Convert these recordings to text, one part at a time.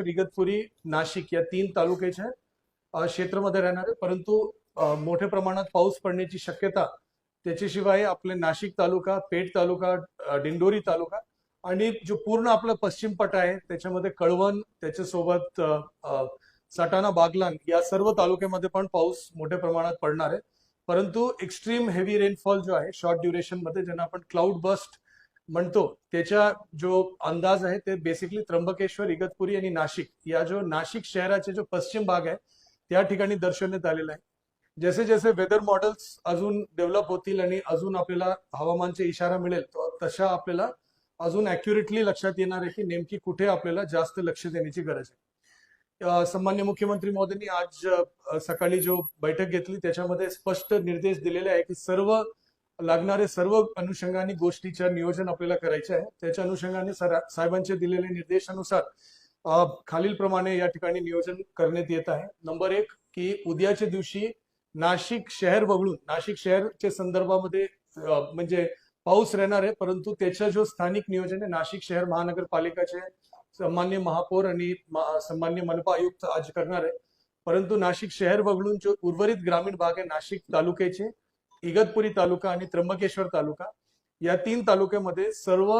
इगतपुरी, नाशिक या 3 तालुक्याच्या क्षेत्रामध्ये राहणार आहे. परंतु मोठ्या प्रमाणात पाऊस पडण्याची शक्यता त्याच्याशिवाय आपले नाशिक तालुका, पेठ तालुका, दिंडोरी तालुका आणि जो पूर्ण आपला पश्चिम पट्टा आहे त्याच्यामध्ये कळवण, त्याच्यासोबत सटाणा, बागलाण या सर्व तालुक्यामध्ये पण पाऊस मोठ्या प्रमाणात पडणार आहे. परंतु एक्स्ट्रीम हेवी रेनफॉल जो आहे शॉर्ट ड्युरेशन मध्ये, ज्यांना आपण क्लाउड बस्ट म्हणतो, त्याचा जो अंदाज आहे ते बेसिकली त्र्यंबकेश्वर, इगतपुरी आणि नाशिक या जो नाशिक शहराचे जो पश्चिम भाग आहे त्या ठिकाणी दर्शवण्यात आलेला आहे. जसे जसे वेदर मॉडेल्स अजून डेव्हलप होतील आणि अजून आपल्याला हवामानचे इशारा मिळेल तशा आपल्याला अजून ऍक्युरेटली लक्षात येणार आहे की नेमकी कुठे आपल्याला जास्त लक्ष देण्याची गरज आहे. सन्मान्य मुख्यमंत्री महोदयांनी आज सकाळी जो बैठक घेतली त्याच्यामध्ये स्पष्ट निर्देश दिलेले आहे की सर्व अनुषंगाने गोष्टीच्या नियोजन आपल्याला करायचे आहे. त्याच्या अनुषंगाने साहेबांचे दिलेल्या निर्देशानुसार खालील प्रमाणे या ठिकाणी नियोजन करण्यात येत आहे. नंबर 1 की उद्याच्या दिवशी नाशिक शहर वगळून, नाशिक शहरच्या संदर्भामध्ये म्हणजे पाऊस राहणार आहे, परंतु त्याचा जो स्थानिक नियोजन आहे नाशिक शहर महानगरपालिकाचे सन्मान्य महापौर आणि सन्मान्य मनपा आयुक्त आज करणार आहे. परंतु नाशिक शहर वगळून जो उर्वरित ग्रामीण भाग आहे नाशिक तालुक्याचे, इगतपुरी तालुका आणि त्र्यंबकेश्वर तालुका या 3 तालुक्यामध्ये सर्व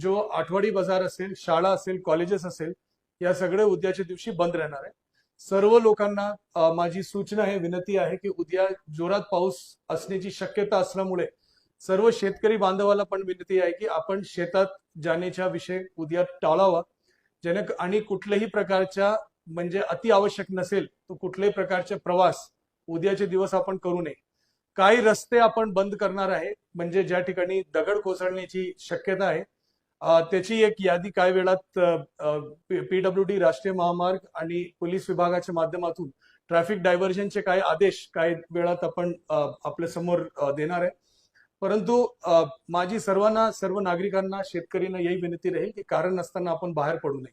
जो आठवडी बाजार असेल, शाळा असेल, कॉलेजेस असेल, या सगळे उद्याच्या दिवशी बंद राहणार आहे. सर्व लोकांना माझी सूचना आहे, विनंती आहे की उद्या जोरात पाऊस असण्याची शक्यता असल्यामुळे सर्व शेतकरी बांधवाला पण विनंती आहे की आपण शेतात जाण्याचा विषय उद्या टाळावा. आणि कुठल्याही प्रकारच्या म्हणजे अति आवश्यक नसेल तो कुठल्याही प्रकारचे प्रवास उद्याचे दिवस आपण करू नये. काही रस्ते आपण बंद करणार आहे, म्हणजे ज्या ठिकाणी दगड कोसळण्याची शक्यता आहे त्याची एक यादी काही वेळात PWD, राष्ट्रीय महामार्ग आणि पोलीस विभागाच्या माध्यमातून ट्रॅफिक डायव्हर्जनचे काही आदेश काही वेळात आपण आपल्या समोर देणार आहे. परंतु माझी सर्व नागरिकांना, शेतकऱ्यांना यही विनंती राहील की कारण नसताना आपण बाहेर पडू नये.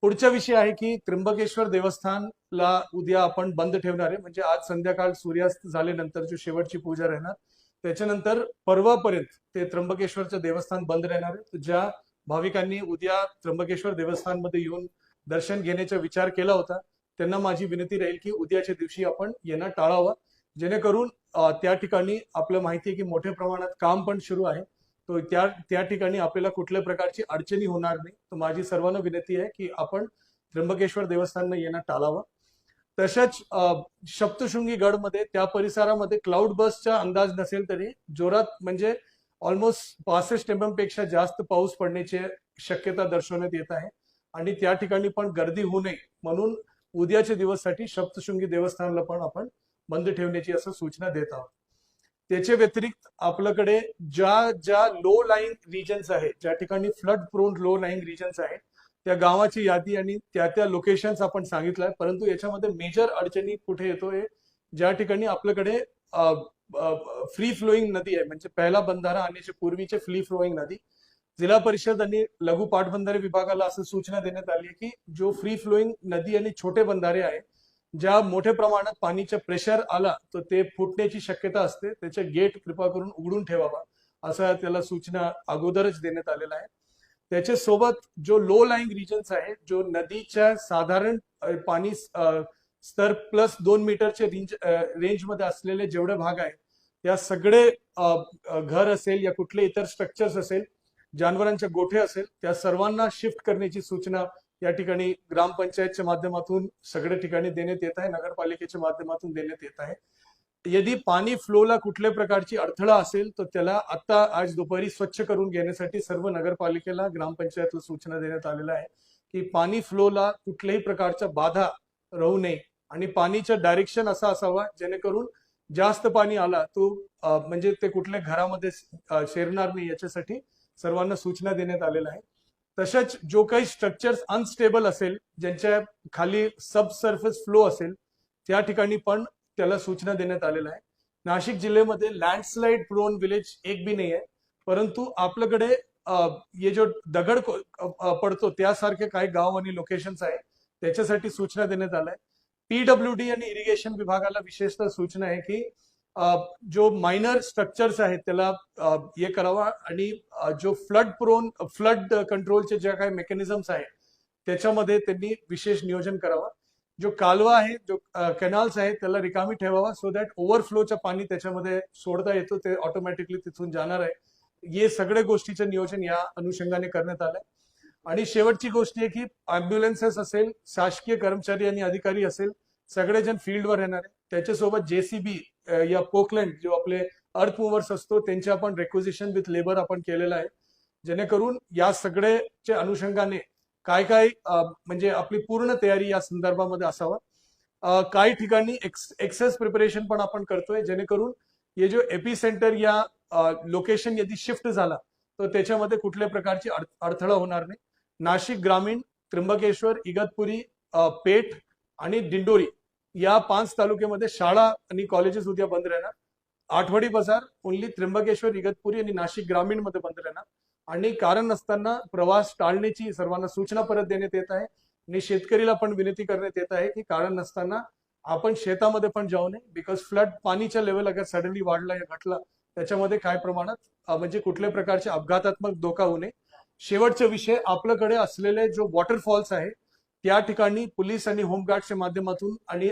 पुढचा विषय आहे की त्र्यंबकेश्वर देवस्थानला उद्या आपण बंद ठेवणार आहे, म्हणजे आज संध्याकाळ सूर्यास्त झाल्यानंतर जो शेवटची पूजा राहणार त्याच्यानंतर परवापर्यंत ते त्र्यंबकेश्वरचं देवस्थान बंद राहणार आहे. ज्या भाविकांनी उद्या त्र्यंबकेश्वर देवस्थानमध्ये येऊन दर्शन घेण्याचा विचार केला होता त्यांना माझी विनंती राहील की उद्याच्या दिवशी आपण येणं टाळावं, जेणेकरून त्या ठिकाणी आपल्याला माहिती आहे की मोठ्या प्रमाणात काम पण सुरू आहे, तो त्या ठिकाणी आपल्याला कुठल्या प्रकारची अडचणी होणार नाही. तर माझी सर्वांना विनंती आहे की आपण त्र्यंबकेश्वर देवस्थानला येणं टाळावं. तशाच सप्तशृंगी गडमध्ये त्या परिसरामध्ये क्लाउड बसचा अंदाज नसेल तरी जोरात म्हणजे ऑलमोस्ट 65 mm पेक्षा जास्त पाऊस पडण्याची शक्यता दर्शवण्यात येत आहे आणि त्या ठिकाणी पण गर्दी होऊ नये म्हणून उद्याच्या दिवससाठी सप्तशृंगी देवस्थानला पण आपण बंद ठेवण्याची असं सूचना देत आहोत. त्याच्या व्यतिरिक्त आपल्याकडे ज्या लो लाईंग रिजन्स आहेत, ज्या ठिकाणी flood prone low lying regions आहेत, त्या गावाची यादी आणि त्या लोकेशन्स आपण सांगितलंय. परंतु याच्यामध्ये मेजर अडचणी कुठे येतोय, ज्या ठिकाणी आपल्याकडे फ्री फ्लोईंग नदी आहे, म्हणजे पहिला बंधारा आणण्याच्या पूर्वीचे फ्री फ्लोईंग नदी. जिल्हा परिषद आणि लघु पाटबंधारे विभागाला असं सूचना देण्यात आली आहे की जो फ्री फ्लोईंग नदी आणि छोटे बंधारे आहे, ज्या मोठ्या प्रमाणात पाणीचा प्रेशर आला तर ते फुटण्याची शक्यता असते, त्याचे गेट कृपा करून उघडून ठेवावा असं त्याला सूचना अगोदरच देण्यात आलेला आहे. त्याच्या सोबत जो लो लाईंग रिजन्स आहे, जो नदीच्या साधारण पाणी स्तर प्लस 2 मीटरच्या रेंजमध्ये असलेले जेवढे भाग आहे त्या सगळे घर असेल या कुठले इतर स्ट्रक्चर्स असेल, जनावरांचे गोठे असेल, त्या सर्वांना शिफ्ट करण्याची सूचना या ठिकाणी ग्रामपंचायतच्या माध्यमातून सगळ्या ठिकाणी देण्यात येत आहे, नगरपालिकेच्या माध्यमातून देण्यात येत आहे. यदि पाणी फ्लोला कुठल्या प्रकारची अडथळा असेल तर त्याला आता आज दुपारी स्वच्छ करून घेण्यासाठी सर्व नगरपालिकेला, ग्रामपंचायतला सूचना देण्यात आलेल्या आहे की पाणी फ्लोला कुठल्याही प्रकारचा बाधा राहू नये आणि पाणीचं डायरेक्शन असं असावा जेणेकरून जास्त पाणी आला तो म्हणजे ते कुठल्या घरामध्ये शिरणार नाही, याच्यासाठी सर्वांना सूचना देण्यात आलेल्या आहे. तसेच जो काही स्ट्रक्चर्स अनस्टेबल असेल, ज्यांच्या खाली सबसर्फेस फ्लो असेल, त्या ठिकाणी पण त्याला सूचना देण्यात आलेल्या आहे. नाशिक जिल्ह्यामध्ये लँडस्लाइड प्रोन विलेज एक भी नाही आहे, परंतु आपल्याकडे ये जो दगड पडतो त्यासारखे काही गाव आणि लोकेशन्स आहे, त्याच्यासाठी सूचना देण्यात आल्या आहे. PWD आणि इरिगेशन विभागाला विशेषतः सूचना आहे की जो मायनर स्ट्रक्चर्स आहेत त्याला हे करावा आणि जो फ्लड कंट्रोलचे ज्या काही मेकॅनिझम्स आहेत त्याच्यामध्ये त्यांनी विशेष नियोजन करावं. जो कालवा आहे, जो कॅनल्स आहे, त्याला रिकामी ठेवावा, सो दॅट ओव्हरफ्लोचं पाणी त्याच्यामध्ये सोडता येतो, ते ऑटोमॅटिकली तिथून जाणार आहे. हे सगळ्या गोष्टीचं नियोजन या अनुषंगाने करण्यात आलंय. आणि शेवटची गोष्ट आहे की अँब्युलन्सेस असेल, शासकीय कर्मचारी आणि अधिकारी असेल, सगळेजण फील्डवर येणार आहे. त्याच्यासोबत जेसीबी या पोकलँड जो आपले अर्थ मुव्हर्स असतो, त्यांचे आपण रेक्विजिशन विथ लेबर आपण केलेलं आहे, जेणेकरून या सगळ्याच्या अनुषंगाने काय काय म्हणजे आपली पूर्ण तयारी या संदर्भामध्ये असावं. काही ठिकाणी एक्सेस प्रिपरेशन पण आपण करतोय, जेणेकरून हे जो एपी सेंटर या लोकेशन यदि शिफ्ट झाला तर त्याच्यामध्ये कुठल्या प्रकारची अडथळा होणार नाही. नाशिक ग्रामीण, त्र्यंबकेश्वर, इगतपुरी, पेठ आणि दिंडोरी या 5 तालुक्यामध्ये शाळा आणि कॉलेजेस उद्या बंद राहणार. आठवडी बाजार ओन्ली त्र्यंबकेश्वर, इगतपुरी आणि नाशिक ग्रामीण मध्ये बंद राहणार. आणि कारण नसताना प्रवास टाळण्याची सर्वांना सूचना परत देण्यात येत आहे. आणि शेतकरीला पण विनंती करण्यात येत आहे की कारण नसताना आपण शेतामध्ये पण जाऊ नये, बिकॉज फ्लड पाणीचा लेवल अगर सडनली वाढला या घटला त्याच्यामध्ये काय प्रमाणात म्हणजे कुठल्या प्रकारचे अपघातात्मक धोका होऊ नये. शेवटचा विषय, आपल्याकडे असलेले जो वॉटरफॉल्स आहे त्या ठिकाणी पोलीस आणि होमगार्डच्या माध्यमातून आणि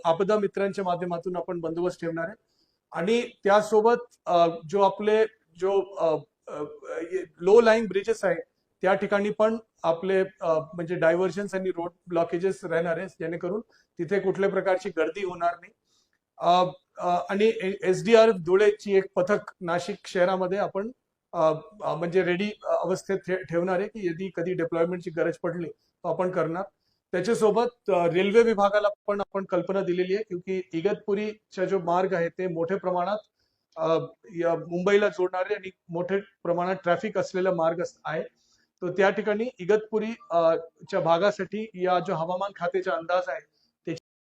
आपदा मित्रांच्या माध्यमातून आपण बंदोबस्त ठेवणार आहे. आणि त्यासोबत जो आपले जो लो लाईंग ब्रिजेस आहे त्या ठिकाणी पण आपले म्हणजे डायव्हर्जन्स आणि रोड ब्लॉकेजेस राहणार आहे, जेणेकरून तिथे कुठल्या प्रकारची गर्दी होणार नाही. आणि एसडीआरएफ धुळेची एक पथक नाशिक शहरामध्ये आपण म्हणजे रेडी अवस्थेत ठेवणार आहे की यदि कधी डिप्लॉयमेंटची गरज पडली तर आपण करणार. त्याच्यासोबत रेल्वे विभागाला पण आपण कल्पना दिलेली आहे, क्योंकि इगतपुरीचा जो मार्ग आहे ते मोठ्या प्रमाणात या मुंबईला जोडणारे आणि मोठ्या प्रमाणात ट्रॅफिक असलेला मार्ग आहे. तर त्या ठिकाणी इगतपुरी च्या भागासाठी या जो हवामान खात्याचा अंदाज आहे